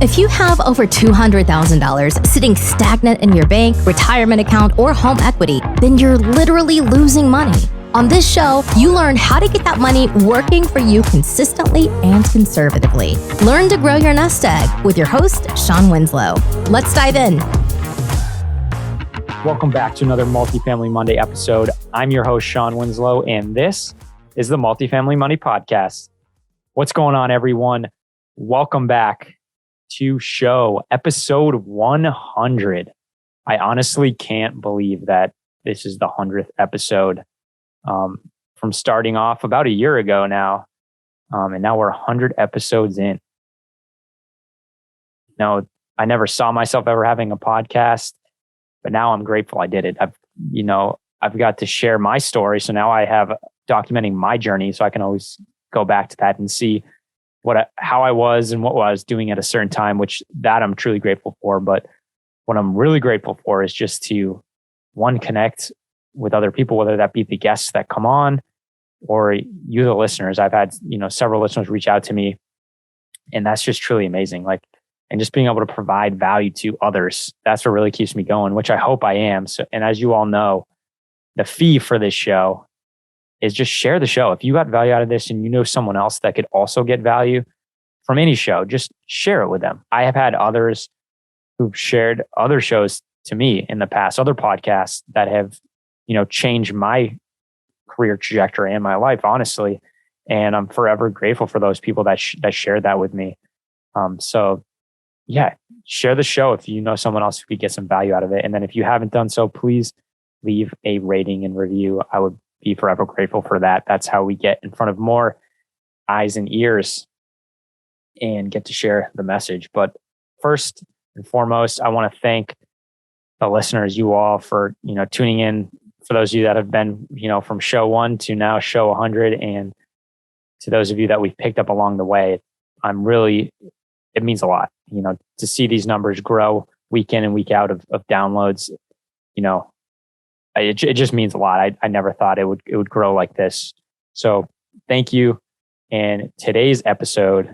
If you have over $200,000 sitting stagnant in your bank, retirement account, or home equity, then you're literally losing money. On this show, you learn how to get that money working for you consistently and conservatively. Learn to grow your nest egg with your host, Shawn Winslow. Let's dive in. Welcome back to another Multifamily Monday episode. I'm your host, Shawn Winslow, and this is the Multifamily Money Podcast. What's going on, everyone? Welcome back to episode 100. I honestly can't believe that this is the 100th episode from starting off about a year ago now. And now we're 100 episodes in. Now, I never saw myself ever having a podcast, but now I'm grateful I did it. I've got to share my story. So now I have documenting my journey, so I can always go back to that and see how I was and what I was doing at a certain time, which that I'm truly grateful for. But what I'm really grateful for is just to, one, connect with other people, whether that be the guests that come on or you, the listeners. I've had, several listeners reach out to me, and that's just truly amazing. And just being able to provide value to others, that's what really keeps me going, which I hope I am. So, and as you all know, the fee for this show is just share the show. If you got value out of this and you know someone else that could also get value from any show, just share it with them. I have had others who've shared other shows to me in the past, other podcasts that have, changed my career trajectory and my life, honestly. And I'm forever grateful for those people that shared that with me. So yeah, share the show if you know someone else who could get some value out of it. And then if you haven't done so, please leave a rating and review. I would be forever grateful for that. That's how we get in front of more eyes and ears and get to share the message. But first and foremost, I want to thank the listeners, you all, for tuning in. For those of you that have been from show 1 to now show 100, and to those of you that we've picked up along the way, it means a lot. To see these numbers grow week in and week out of downloads. It just means a lot. I never thought it would grow like this. So thank you. And today's episode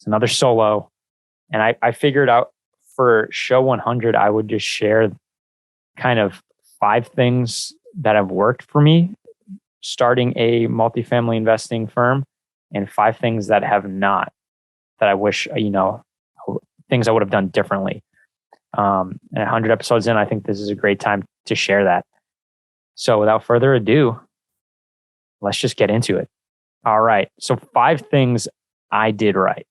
is another solo. And I figured out for show 100, I would just share kind of 5 things that have worked for me starting a multifamily investing firm, and 5 things that have not, that I wish, things I would have done differently. And 100 episodes in, I think this is a great time to share that. So without further ado, let's just get into it. All right. So 5 things I did right.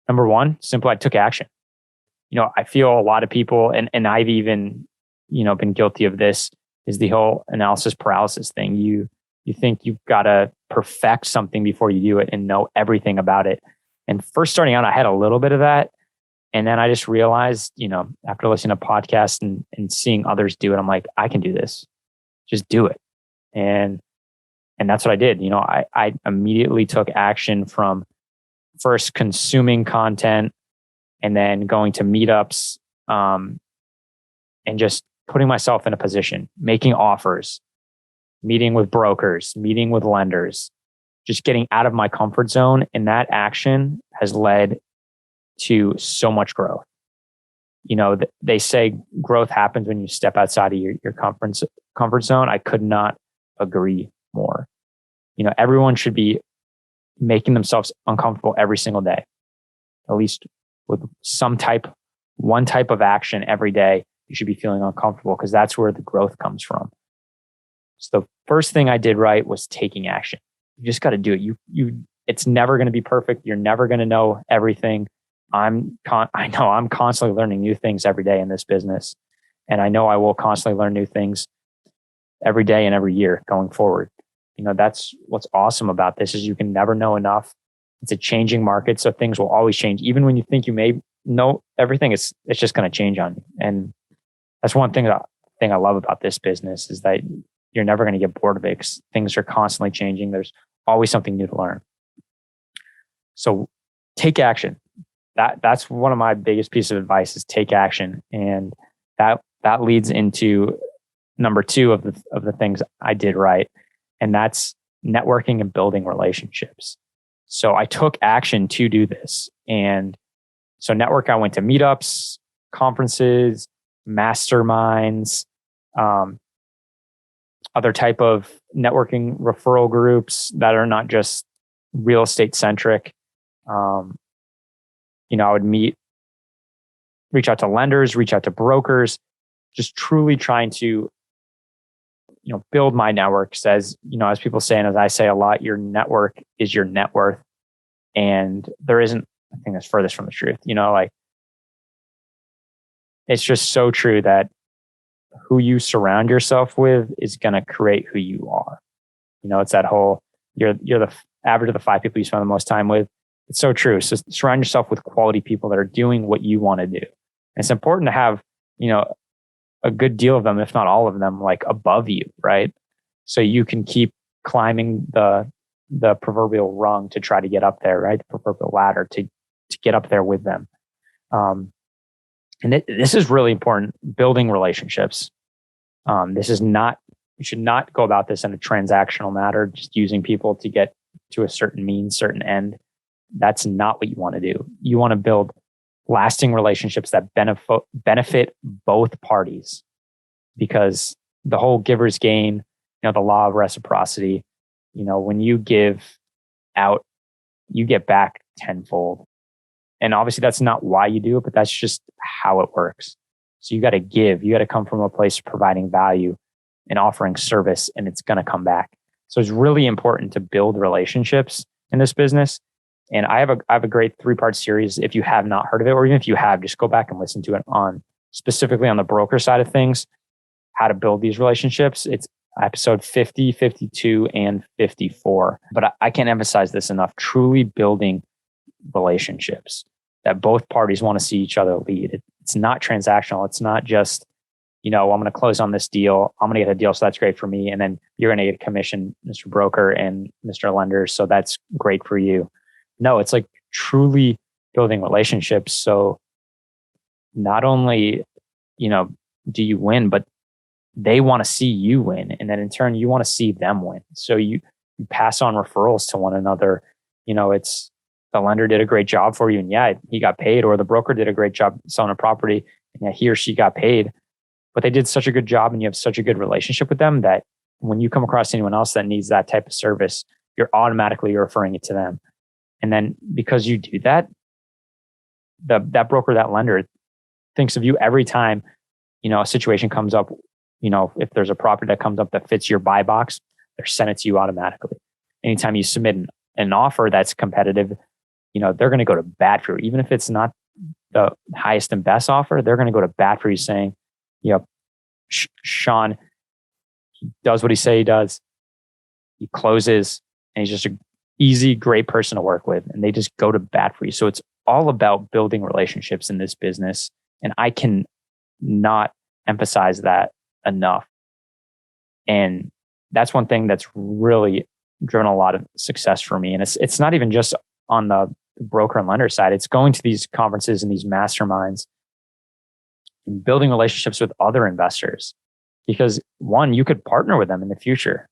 Number 1, simply, I took action. I feel a lot of people, and I've even, been guilty of this, is the whole analysis paralysis thing. You think you've got to perfect something before you do it and know everything about it. And first starting out, I had a little bit of that. And then I just realized, after listening to podcasts and seeing others do it, I'm like, I can do this. Just do it. And that's what I did. I immediately took action from first consuming content and then going to meetups and just putting myself in a position, making offers, meeting with brokers, meeting with lenders, just getting out of my comfort zone. And that action has led to so much growth. They say growth happens when you step outside of your comfort zone. I could not agree more. Everyone should be making themselves uncomfortable every single day, at least with one type of action every day. You should be feeling uncomfortable, because that's where the growth comes from. So the first thing I did right was taking action. You just got to do it. It's never going to be perfect. You're never going to know everything. I know I'm constantly learning new things every day in this business. And I know I will constantly learn new things every day and every year going forward. That's what's awesome about this, is you can never know enough. It's a changing market, so things will always change. Even when you think you may know everything, it's just going to change on you. And that's one thing I love about this business, is that you're never going to get bored of it, because things are constantly changing. There's always something new to learn. So take action. That's one of my biggest pieces of advice, is take action. And that leads into number 2 of the things I did right. And that's networking and building relationships. So I took action to do this. And So network, I went to meetups, conferences, masterminds, other type of networking referral groups that are not just real estate centric. I would reach out to lenders, reach out to brokers, just truly trying to, build my network. As people say, and as I say a lot, your network is your net worth. And there isn't a thing that's furthest from the truth. It's just so true that who you surround yourself with is going to create who you are. It's that whole, you're the average of the 5 people you spend the most time with. It's so true. So surround yourself with quality people that are doing what you want to do. And it's important to have, a good deal of them, if not all of them, like above you, right? So you can keep climbing the proverbial rung to try to get up there, right? The proverbial ladder to get up there with them. This is really important, building relationships. You should not go about this in a transactional matter, just using people to get to a certain means, certain end. That's not what you want to do. You want to build lasting relationships that benefit both parties, because the whole giver's gain, the law of reciprocity, when you give out, you get back tenfold. And obviously that's not why you do it, but that's just how it works. So you got to give, you got to come from a place of providing value and offering service, and it's going to come back. So it's really important to build relationships in this business. And I have a great 3-part series. If you have not heard of it, or even if you have, just go back and listen to it specifically on the broker side of things, how to build these relationships. It's episode 50, 52, and 54. But I can't emphasize this enough. Truly building relationships that both parties want to see each other lead. It's not transactional. It's not just, I'm going to close on this deal. I'm going to get a deal. So that's great for me. And then you're going to get a commission, Mr. Broker and Mr. Lender. So that's great for you. No, it's like truly building relationships. So not only, do you win, but they want to see you win. And then in turn, you want to see them win. So you pass on referrals to one another. It's the lender did a great job for you, and yeah, he got paid, or the broker did a great job selling a property, and yeah, he or she got paid. But they did such a good job, and you have such a good relationship with them that when you come across anyone else that needs that type of service, you're automatically referring it to them. And then because you do that, that broker, that lender thinks of you every time, a situation comes up. If there's a property that comes up that fits your buy box, they're sent it to you automatically. Anytime you submit an offer that's competitive, they're going to go to bat for you. Even if it's not the highest and best offer, they're going to go to bat for you, saying, Shawn, he does what he say he does. He closes, and he's just an easy, great person to work with. And they just go to bat for you. So it's all about building relationships in this business. And I can not emphasize that enough. And that's one thing that's really driven a lot of success for me. And it's not even just on the broker and lender side. It's going to these conferences and these masterminds and building relationships with other investors. Because 1, you could partner with them in the future.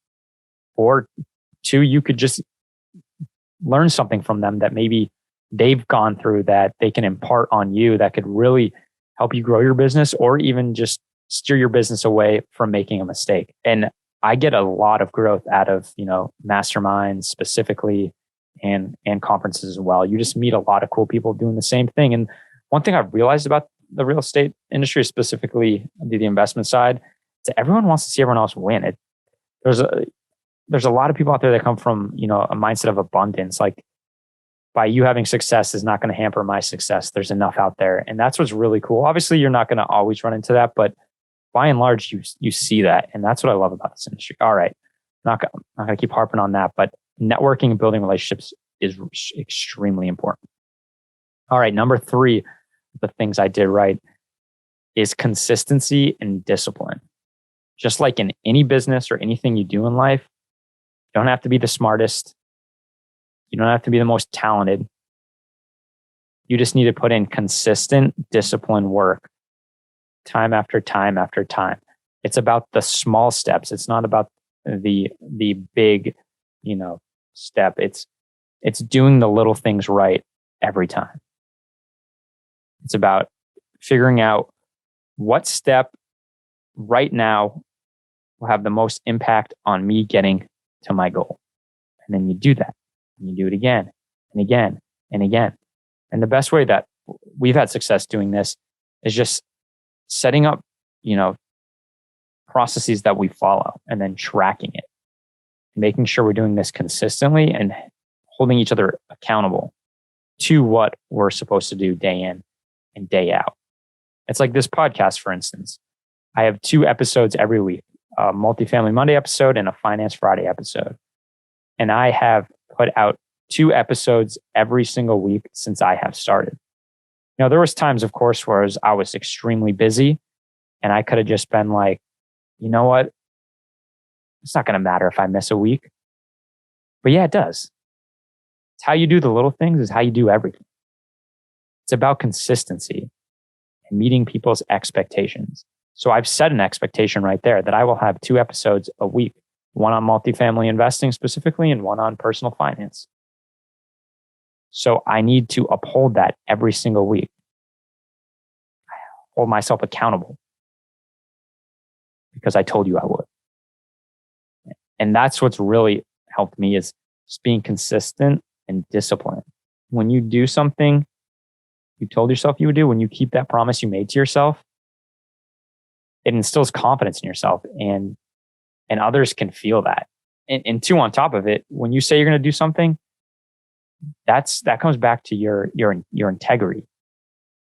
Or 2, you could just learn something from them that maybe they've gone through that they can impart on you that could really help you grow your business, or even just steer your business away from making a mistake. And I get a lot of growth out of, masterminds specifically and conferences as well. You just meet a lot of cool people doing the same thing. And one thing I've realized about the real estate industry, specifically the investment side, is that everyone wants to see everyone else win. There's a lot of people out there that come from, a mindset of abundance. Like, by you having success is not going to hamper my success. There's enough out there. And that's what's really cool. Obviously, you're not going to always run into that, but by and large, you see that. And that's what I love about this industry. All right. I'm not going to keep harping on that, but networking and building relationships is extremely important. All right. Number 3, the things I did right is consistency and discipline. Just like in any business or anything you do in life, you don't have to be the smartest. You don't have to be the most talented. You just need to put in consistent, disciplined work time after time after time. It's about the small steps. It's not about the big, step. It's doing the little things right every time. It's about figuring out what step right now will have the most impact on me getting to my goal. And then you do that. And you do it again and again and again. And the best way that we've had success doing this is just setting up, processes that we follow and then tracking it, making sure we're doing this consistently and holding each other accountable to what we're supposed to do day in and day out. It's like this podcast, for instance. I have 2 episodes every week, a Multifamily Monday episode and a Finance Friday episode. And I have put out 2 episodes every single week since I have started. There was times, of course, where I was extremely busy and I could have just been like, you know what? It's not going to matter if I miss a week. But yeah, it does. It's how you do the little things is how you do everything. It's about consistency and meeting people's expectations. So I've set an expectation right there that I will have 2 episodes a week, one on multifamily investing specifically and one on personal finance. So I need to uphold that every single week. I hold myself accountable because I told you I would. And that's what's really helped me is just being consistent and disciplined. When you do something you told yourself you would do, when you keep that promise you made to yourself, it instills confidence in yourself and others can feel that. And 2, on top of it, when you say you're going to do something, that comes back to your integrity.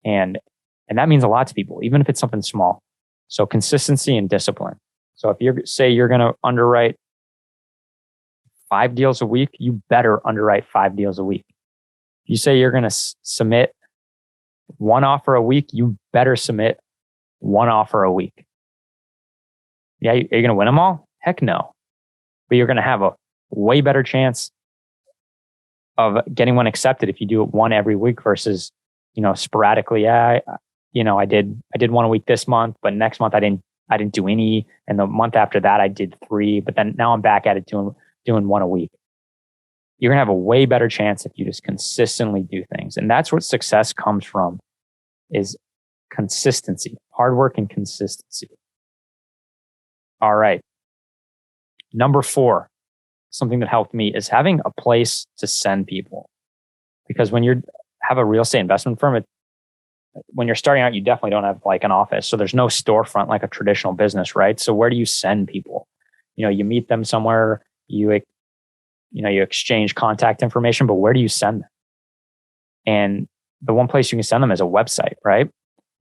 And that means a lot to people, even if it's something small. So consistency and discipline. So if you say you're going to underwrite 5 deals a week, you better underwrite 5 deals a week. If you say you're going to submit 1 offer a week, you better submit 1 offer a week. Yeah, are you going to win them all? Heck no. But you're going to have a way better chance of getting one accepted if you do it 1 every week versus, sporadically. Yeah, I did 1 a week this month, but next month I didn't do any, and the month after that I did 3. But then now I'm back at it doing 1 a week. You're gonna have a way better chance if you just consistently do things, and that's what success comes from: is consistency, hard work, and consistency. All right, number 4. Something that helped me is having a place to send people. Because when you have a real estate investment firm, when you're starting out, you definitely don't have like an office. So there's no storefront like a traditional business, right? So where do you send people? You meet them somewhere, you exchange contact information, but where do you send them? And the one place you can send them is a website, right?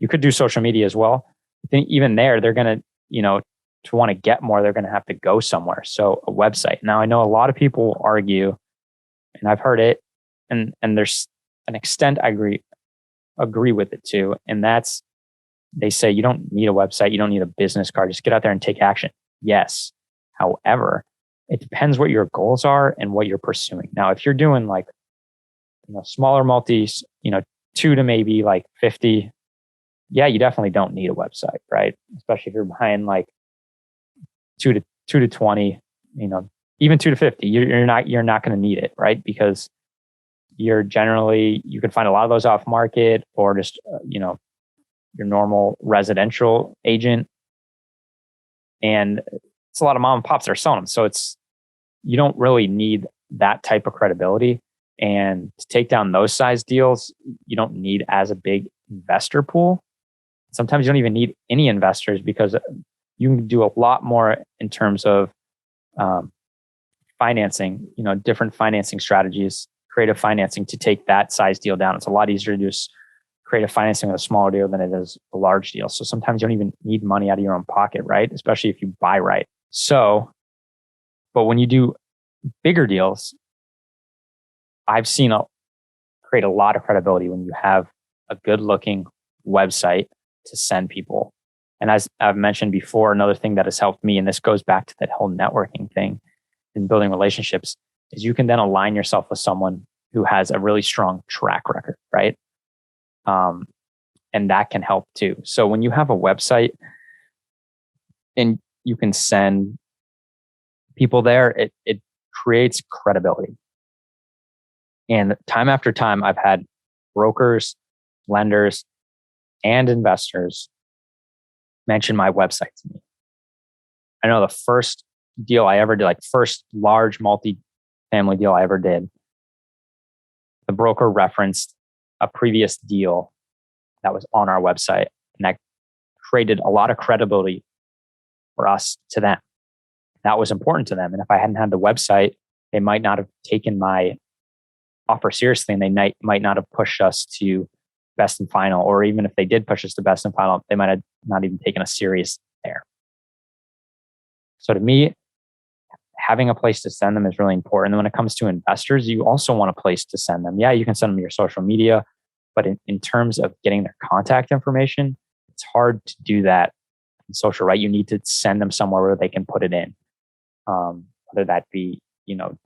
You could do social media as well. I think even there, they're going to, to want to get more, they're going to have to go somewhere. So a website. Now I know a lot of people argue, and I've heard it, and there's an extent I agree with it too. And that's, they say you don't need a website, you don't need a business card, just get out there and take action. Yes. However, it depends what your goals are and what you're pursuing. Now, if you're doing like, smaller multis, 2 to maybe like 50, yeah, you definitely don't need a website, right? Especially if you're buying like 2 to 20, even 2 to 50, you're not going to need it, right? Because you can find a lot of those off market or just, your normal residential agent. And it's a lot of mom and pops that are selling them. So you don't really need that type of credibility. And to take down those size deals, you don't need as a big investor pool. Sometimes you don't even need any investors because you can do a lot more in terms of financing, different financing strategies, creative financing to take that size deal down. It's a lot easier to do creative financing with a smaller deal than it is a large deal. So sometimes you don't even need money out of your own pocket, right? Especially if you buy right. But when you do bigger deals, I've seen create a lot of credibility when you have a good looking website to send people. And as I've mentioned before, another thing that has helped me, and this goes back to that whole networking thing in building relationships, is you can then align yourself with someone who has a really strong track record, right? And that can help too. So when you have a website and you can send people there, it creates credibility. And time after time, I've had brokers, lenders, and investors mention my website to me. I know the first deal I ever did, like first large multi-family deal I ever did, the broker referenced a previous deal that was on our website, and that created a lot of credibility for us to them. That was important to them. And if I hadn't had the website, they might not have taken my offer seriously, and they might not have pushed us to best and final. Or even if they did push us to best and final, they might have not even taken us serious there. So to me, having a place to send them is really important. And when it comes to investors, you also want a place to send them. Yeah, you can send them your social media, but in terms of getting their contact information, it's hard to do that in social, right? You need to send them somewhere where they can put it in. Whether that be,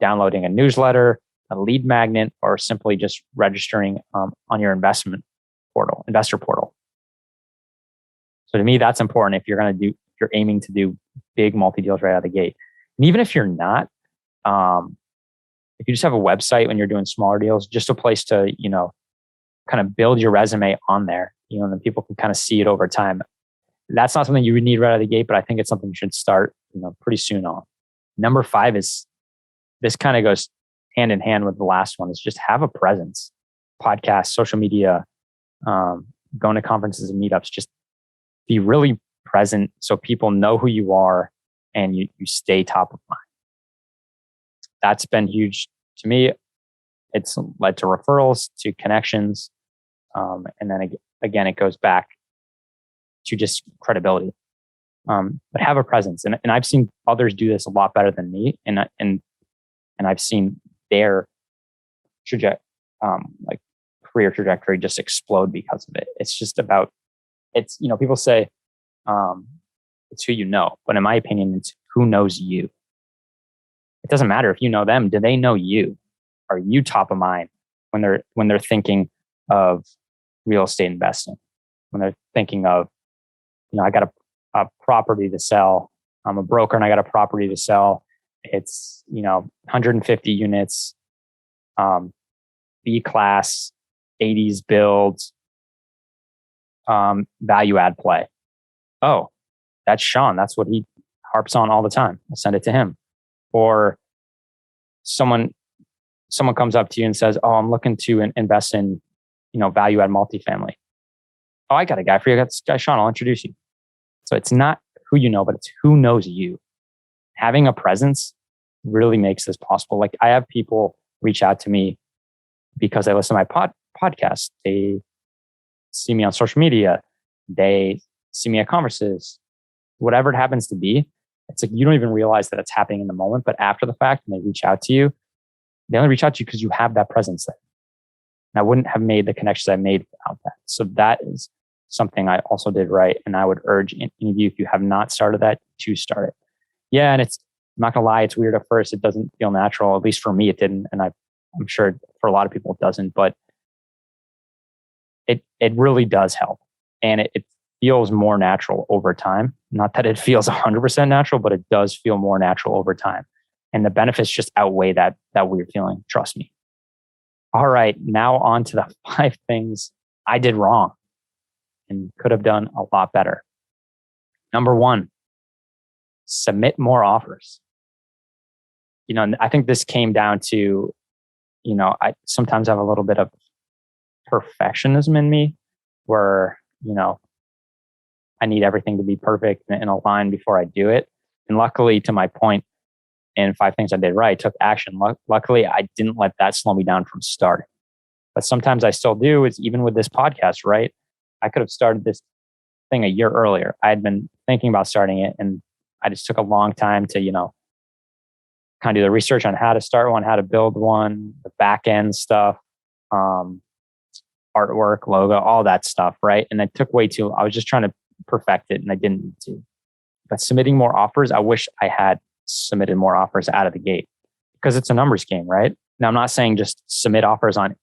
downloading a newsletter, a lead magnet, or simply just registering on your investor portal. So to me, that's important if you're aiming to do big multi-deals right out of the gate. And even if you're not, if you just have a website when you're doing smaller deals, just a place to, kind of build your resume on there, and then people can kind of see it over time. That's not something you would need right out of the gate, but I think it's something you should start, pretty soon on. Number 5 is, this kind of goes hand in hand with the last one, is just have a presence. Podcasts, social media, going to conferences and meetups, just be really present so people know who you are and you stay top of mind. That's been huge to me. It's led to referrals, to connections. And then again, it goes back to just credibility. But have a presence. And I've seen others do this a lot better than me. And I've seen their career trajectory just explode because of it. It's just about, people say, it's who you know. But in my opinion, it's who knows you. It doesn't matter if you know them. Do they know you? Are you top of mind when they're thinking of real estate investing? When they're thinking of, I got a property to sell. I'm a broker and I got a property to sell. It's, 150 units, B class, 80s builds, value add play. Oh, that's Shawn. That's what he harps on all the time. I'll send it to him. Or someone comes up to you and says, "Oh, I'm looking to invest in, value add multifamily." "Oh, I got a guy for you. I got this guy, Shawn. I'll introduce you." So it's not who you know, but it's who knows you. Having a presence really makes this possible. Like, I have people reach out to me because they listen to my podcast. They see me on social media. They see me at conferences, whatever it happens to be. It's like, you don't even realize that it's happening in the moment, but after the fact, when they reach out to you, they only reach out to you because you have that presence there. And I wouldn't have made the connections I made without that. So that is something I also did right. And I would urge any of you, if you have not started that, to start it. Yeah. And I'm not going to lie, it's weird at first. It doesn't feel natural. At least for me, it didn't. And I'm sure for a lot of people it doesn't, but it really does help. And it feels more natural over time. Not that it feels 100% natural, but it does feel more natural over time. And the benefits just outweigh that weird feeling. Trust me. All right. Now on to the 5 things I did wrong and could have done a lot better. Number 1, submit more offers. I think this came down to, I sometimes have a little bit of perfectionism in me where, I need everything to be perfect and aligned before I do it. And luckily, to my point, in 5 things I did right, I took action. Luckily, I didn't let that slow me down from starting. But sometimes I still do, is even with this podcast, right? I could have started this thing a year earlier. I had been thinking about starting it, and I just took a long time to, kind of do the research on how to start one, how to build one, the back end stuff, artwork, logo, all that stuff, right? And it took way too. I was just trying to perfect it, and I didn't need to. But submitting more offers, I wish I had submitted more offers out of the gate, because it's a numbers game, right? Now, I'm not saying just submit offers on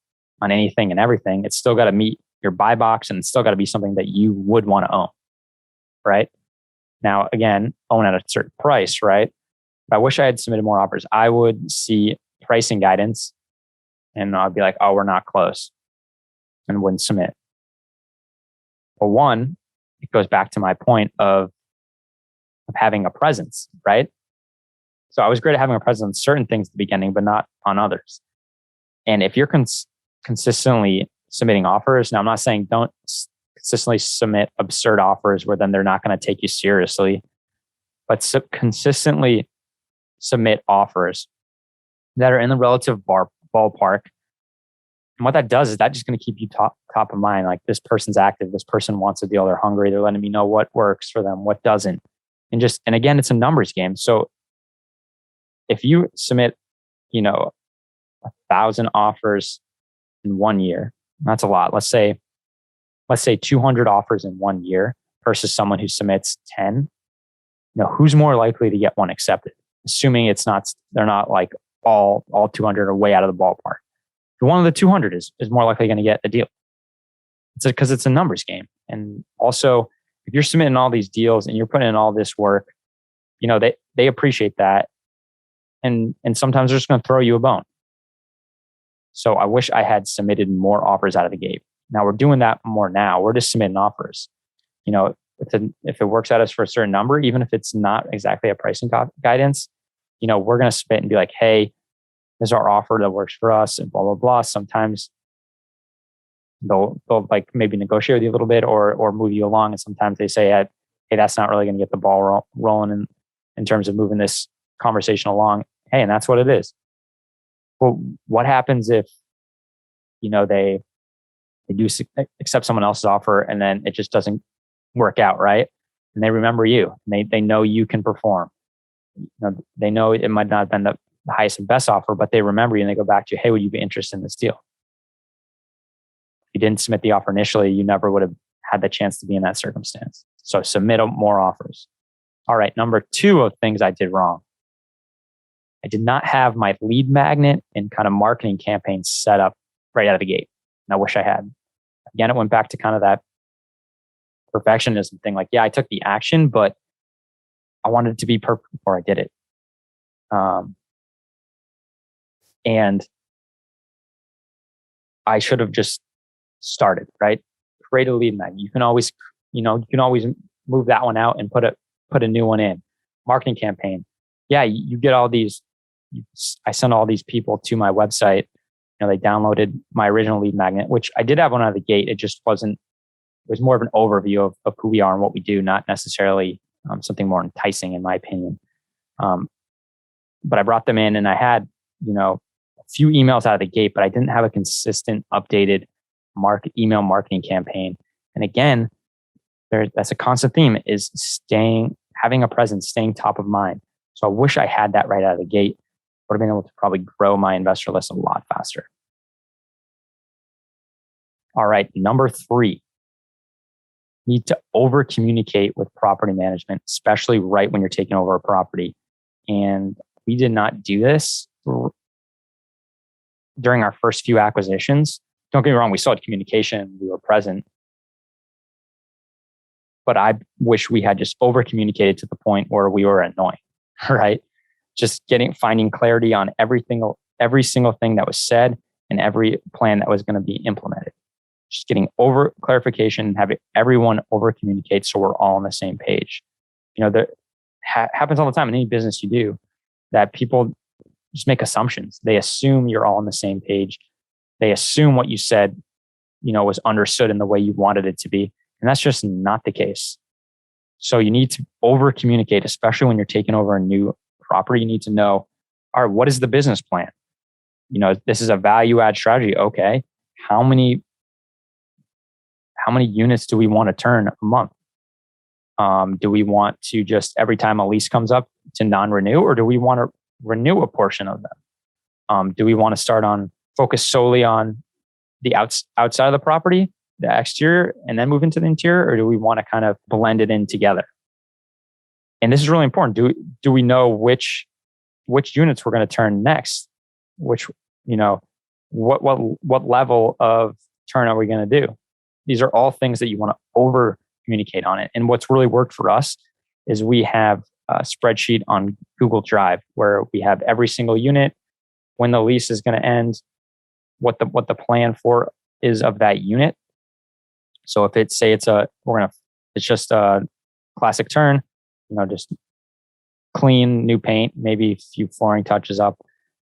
anything and everything. It's still got to meet your buy box, and it's still got to be something that you would want to own, right? Now, again, own at a certain price, right? But I wish I had submitted more offers. I would see pricing guidance and I'd be like, "Oh, we're not close," and wouldn't submit. Well, one, it goes back to my point of having a presence, right? So I was great at having a presence on certain things at the beginning, but not on others. And if you're consistently submitting offers, now I'm not saying don't consistently submit absurd offers where then they're not going to take you seriously, but consistently submit offers that are in the relative ballpark. And what that does is that just going to keep you top of mind. Like, this person's active, this person wants a deal, they're hungry, they're letting me know what works for them, what doesn't. And again, it's a numbers game. So if you submit, 1,000 offers in 1 year, that's a lot. Let's say 200 offers in 1 year versus someone who submits 10. Who's more likely to get one accepted? Assuming they're not like all 200 are way out of the ballpark. One of the 200 is more likely going to get a deal. It's because it's a numbers game. And also, if you're submitting all these deals and you're putting in all this work, they appreciate that. And sometimes they're just going to throw you a bone. So I wish I had submitted more offers out of the gate. Now we're doing that more now. We're just submitting offers. If it works out as for a certain number, even if it's not exactly a pricing guidance, we're going to submit and be like, hey, this is our offer that works for us, and blah, blah, blah. Sometimes they'll like maybe negotiate with you a little bit or move you along. And sometimes they say, hey, that's not really going to get the ball rolling in terms of moving this conversation along. Hey, and that's what it is. Well, what happens if, they do accept someone else's offer and then it just doesn't work out, right? And they remember you. And they know you can perform. They know it might not have been the highest and best offer, but they remember you and they go back to you, hey, would you be interested in this deal? If you didn't submit the offer initially, you never would have had the chance to be in that circumstance. So submit more offers. All right, number 2 of things I did wrong. I did not have my lead magnet and kind of marketing campaign set up right out of the gate. And I wish I had. Again, it went back to kind of that perfectionism thing. Like, yeah, I took the action, but I wanted it to be perfect before I did it. And I should have just started, right? Create a lead magnet. You can always move that one out and put a new one in. Marketing campaign. Yeah, you get all these. I sent all these people to my website. They downloaded my original lead magnet, which I did have one out of the gate. It just wasn't. It was more of an overview of who we are and what we do, not necessarily something more enticing, in my opinion. But I brought them in, and I had a few emails out of the gate, but I didn't have a consistent, updated email marketing campaign. And again, that's a constant theme: is having a presence, staying top of mind. So I wish I had that right out of the gate. Would have been able to probably grow my investor list a lot faster. All right, number 3. Need to over communicate with property management, especially right when you're taking over a property. And we did not do this during our first few acquisitions. Don't get me wrong, we still had communication, we were present. But I wish we had just over communicated to the point where we were annoying, right? Just finding clarity on every single thing that was said and every plan that was going to be implemented. Just getting over clarification and having everyone over communicate so we're all on the same page. That happens all the time in any business you do, that people just make assumptions. They assume you're all on the same page. They assume what you said, was understood in the way you wanted it to be. And that's just not the case. So you need to over communicate, especially when you're taking over a new property. You need to know, all right, what is the business plan? This is a value add strategy. Okay. How many units do we want to turn a month? Do we want to just every time a lease comes up to non-renew, or do we want to renew a portion of them? Do we want to focus solely on the outside of the property, the exterior, and then move into the interior, or do we want to kind of blend it in together? And this is really important. Do we know which units we're going to turn next? What level of turn are we going to do? These are all things that you want to over communicate on it. And what's really worked for us is we have a spreadsheet on Google Drive where we have every single unit, when the lease is going to end, what the plan for is of that unit. So if it's it's just a classic turn, just clean new paint, maybe a few flooring touches up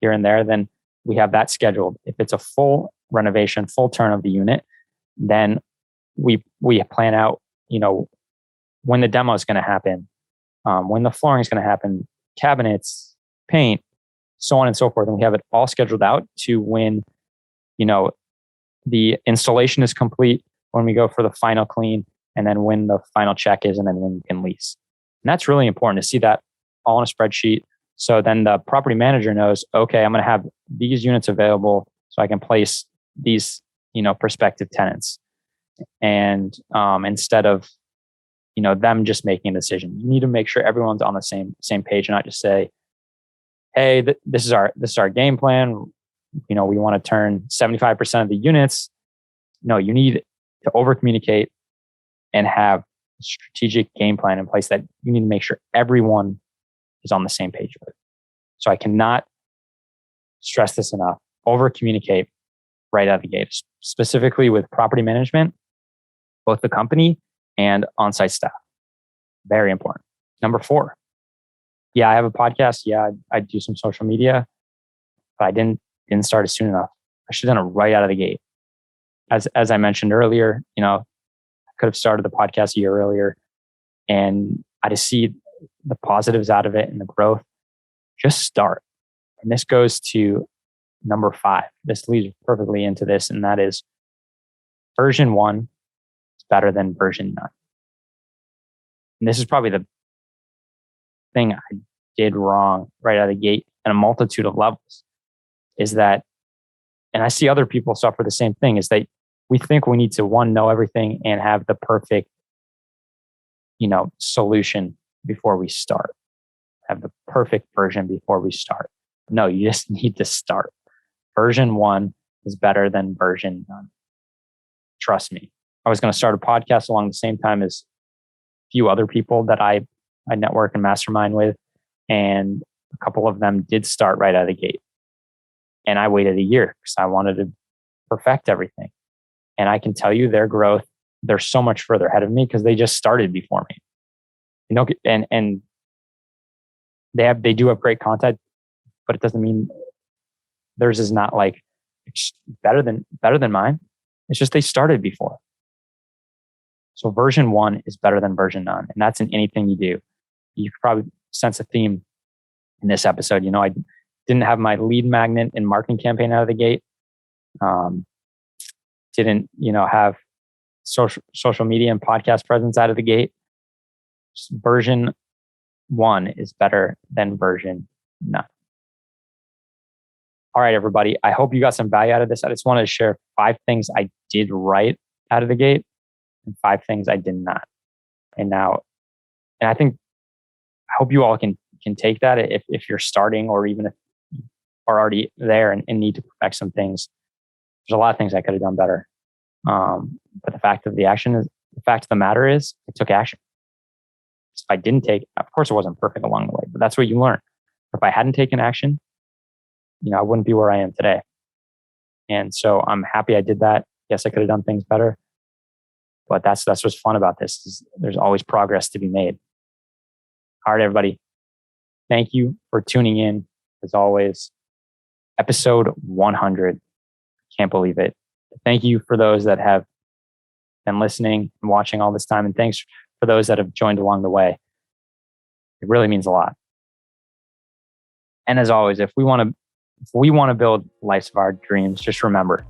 here and there, then we have that scheduled. If it's a full renovation, full turn of the unit, then we plan out, when the demo is going to happen, when the flooring is going to happen, cabinets, paint, so on and so forth. And we have it all scheduled out to when, the installation is complete, when we go for the final clean, and then when the final check is, and then when we can lease. And that's really important to see that all in a spreadsheet. So then the property manager knows, okay, I'm going to have these units available so I can place these, prospective tenants. And instead of, them just making a decision, you need to make sure everyone's on the same page and not just say, hey, this is our game plan. We want to turn 75% of the units. No, you need to over communicate and have a strategic game plan in place that you need to make sure everyone is on the same page with. So I cannot stress this enough. Over communicate right out of the gate, specifically with property management, both the company and on-site staff. Very important. Number 4. Yeah, I have a podcast. Yeah, I do some social media, but I didn't start it soon enough. I should have done it right out of the gate. As I mentioned earlier, I could have started the podcast a year earlier, and I just see the positives out of it and the growth. Just start. And this goes to number 5. This leads perfectly into this, and that is version 1 is better than version 9. And this is probably the thing I did wrong right out of the gate in a multitude of levels, is that, and I see other people suffer the same thing, is that we think we need to, one, know everything and have the perfect, solution before we start, have the perfect version before we start. No, you just need to start. Version 1 is better than version 9. Trust me. I was going to start a podcast along the same time as a few other people that I network and mastermind with. And a couple of them did start right out of the gate. And I waited a year because I wanted to perfect everything. And I can tell you their growth, they're so much further ahead of me because they just started before me. And they do have great content, but it doesn't mean theirs is not like better than mine. It's just they started before. So version 1 is better than version 9. And that's in anything you do. You could probably sense a theme in this episode. I didn't have my lead magnet and marketing campaign out of the gate. Didn't, have social media and podcast presence out of the gate. Version 1 is better than version 9. All right, everybody. I hope you got some value out of this. I just wanted to share 5 things I did right out of the gate and 5 things I did not. And I hope you all can take that if you're starting, or even if you are already there and need to perfect some things. There's a lot of things I could have done better. But the fact of the matter is I took action. If I didn't take, of course it wasn't perfect along the way, but that's what you learn. If I hadn't taken action, I wouldn't be where I am today. And so I'm happy I did that. Yes, I could have done things better, but that's what's fun about this, is there's always progress to be made. All right, everybody. Thank you for tuning in. As always, episode 100. Can't believe it. Thank you for those that have been listening and watching all this time. And thanks for those that have joined along the way. It really means a lot. And as always, if we want to build lives of our dreams, just remember,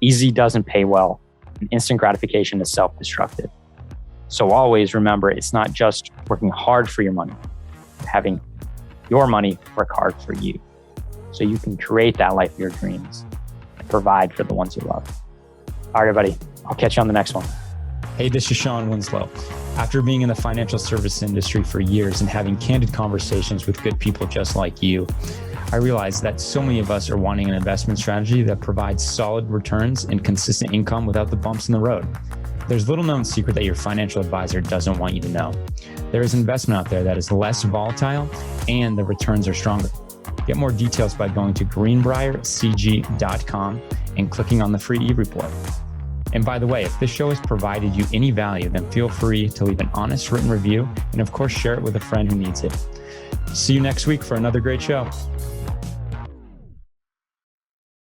easy doesn't pay well, and instant gratification is self-destructive. So always remember, it's not just working hard for your money, but having your money work hard for you, so you can create that life of your dreams and provide for the ones you love. All right, everybody. I'll catch you on the next one. Hey, this is Shawn Winslow. After being in the financial service industry for years and having candid conversations with good people just like you, I realized that so many of us are wanting an investment strategy that provides solid returns and consistent income without the bumps in the road. There's little known secret that your financial advisor doesn't want you to know. There is investment out there that is less volatile and the returns are stronger. Get more details by going to greenbriercg.com and clicking on the free e-report. And by the way, if this show has provided you any value, then feel free to leave an honest written review and of course, share it with a friend who needs it. See you next week for another great show.